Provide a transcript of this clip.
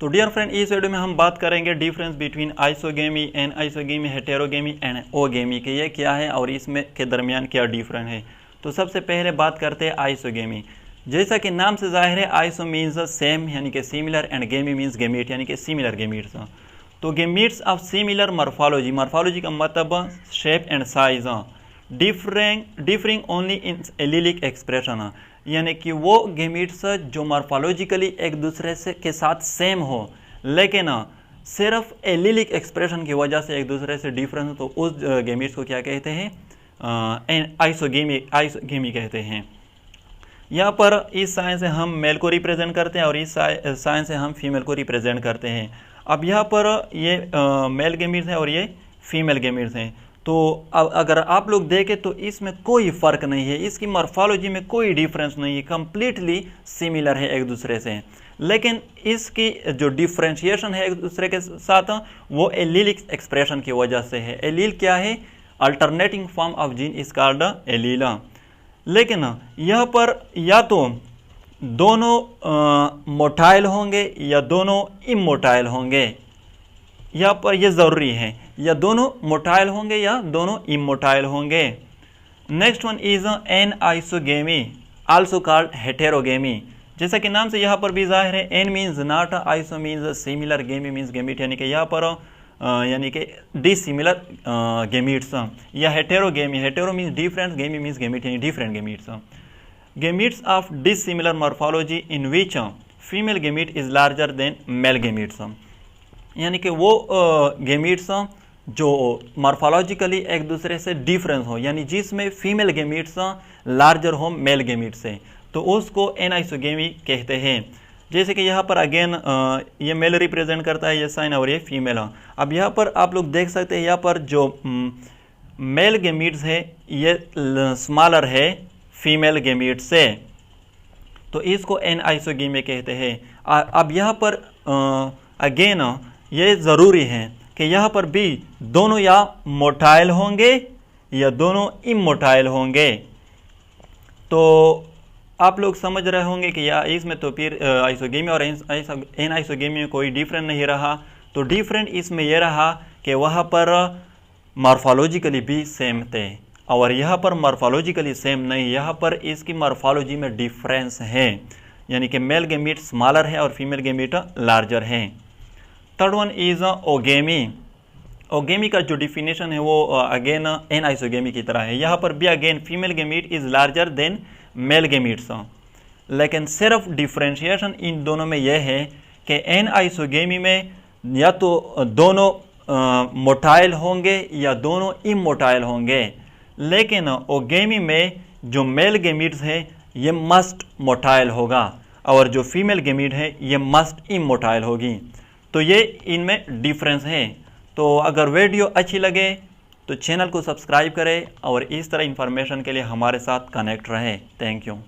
तो dear friend, इस video में हम बात करेंगे difference between isogamy, anisogamy, heterogamy and oogamy के ये क्या है और इसमें के दरमियान क्या डिफरेंस है। तो सबसे पहले बात करते हैं आइसोगेमी। जैसा कि नाम से जाहिर है, आइसो मीन्स सेम यानी कि सिमिलर एंड गेमी मीन्स गेमीट यानी कि सिमिलर गेमीट्स। तो gametes of similar morphology, morphology का मतलब shape and size, differing only in allylic expression, यानी कि वो गेमीट्स जो मॉर्फोलॉजिकली एक दूसरे से के साथ सेम हो लेकिन सिर्फ एलिलिक एक्सप्रेशन की वजह से एक दूसरे से डिफरेंस हो, तो उस गेमीट्स को क्या कहते हैं, आइसोगेमी कहते हैं। यहाँ पर इस साइन से हम मेल को रिप्रेजेंट करते हैं और इस साइन से हम फीमेल को रिप्रेजेंट करते हैं। अब यहाँ पर ये मेल गेमीट्स हैं और ये फीमेल गेमीट्स हैं। तो अब अगर आप लोग देखें तो इसमें कोई फ़र्क नहीं है, इसकी मॉर्फोलॉजी में कोई डिफरेंस नहीं है, कंप्लीटली सिमिलर है एक दूसरे से। लेकिन इसकी जो डिफ्रेंशिएशन है एक दूसरे के साथ वो एलीलिक एक्सप्रेशन की वजह से है। एलील क्या है? Alternating form of gene is called allele. लेकिन यह पर या तो दोनों मोटाइल होंगे या दोनों इमोटाइल होंगे, यहाँ पर यह ज़रूरी है, या दोनों मोटाइल होंगे या दोनों इमोटाइल होंगे। Next one is anisogamy, also called heterogamy. जैसा कि नाम से यहाँ पर भी जाहिर है, an means not, iso means similar, gamy means gamete, यानी कि यहाँ पर यानी कि डिसिमिलर गेमीट्स, या heterogamy, hetero means different, gamy means gamete यानी different gametes. Gametes of dissimilar morphology in which female gamete is larger than male gametes, यानी कि वो गेमीट्स जो मॉर्फोलॉजिकली एक दूसरे से डिफरेंस हो, यानी जिसमें फीमेल गेमीट्स लार्जर हो मेल गेमीट से, तो उसको एन आइसोगेमी कहते हैं। जैसे कि यहाँ पर अगेन ये मेल रिप्रेजेंट करता है ये साइन और ये फीमेल। अब यहाँ पर आप लोग देख सकते हैं, यहाँ पर जो मेल गेमीट्स है ये स्मॉलर है फीमेल गेमीट से, तो इसको एन आइसोगेमी कहते हैं। अब यहाँ पर अगेन ये ज़रूरी है कि यहाँ पर भी दोनों या मोटाइल होंगे या दोनों इमोटाइल होंगे। तो आप लोग समझ रहे होंगे कि या इसमें तो फिर आइसोगेमी और एन आइसोगेमी में कोई डिफरेंट नहीं रहा। तो डिफरेंट इसमें यह रहा कि वहाँ पर मॉर्फोलॉजिकली भी सेम थे और यहाँ पर मॉर्फोलॉजिकली सेम नहीं, यहाँ पर इसकी मॉर्फोलॉजी में डिफरेंस है, यानी कि मेल गेमीट स्मॉलर है और फीमेल गेमीट लार्जर है। Third one is oogamy. Oogamy का जो डिफिनेशन है वो अगेन एन आइसोगेमी की तरह है। यहाँ पर भी again female gamete is larger than male gametes, लेकिन सिर्फ डिफ्रेंशिएशन इन दोनों में यह है कि एन आइसोगेमी में या तो दोनों मोटाइल होंगे या दोनों इमोटाइल होंगे, लेकिन ओगेमी में जो मेल गेमीट्स है ये मस्ट मोटाइल होगा और जो फीमेल गेमीट है ये मस्ट इमोटाइल होगी। तो ये इनमें डिफरेंस है। तो अगर वीडियो अच्छी लगे तो चैनल को सब्सक्राइब करें और इस तरह इन्फॉर्मेशन के लिए हमारे साथ कनेक्ट रहें। Thank you.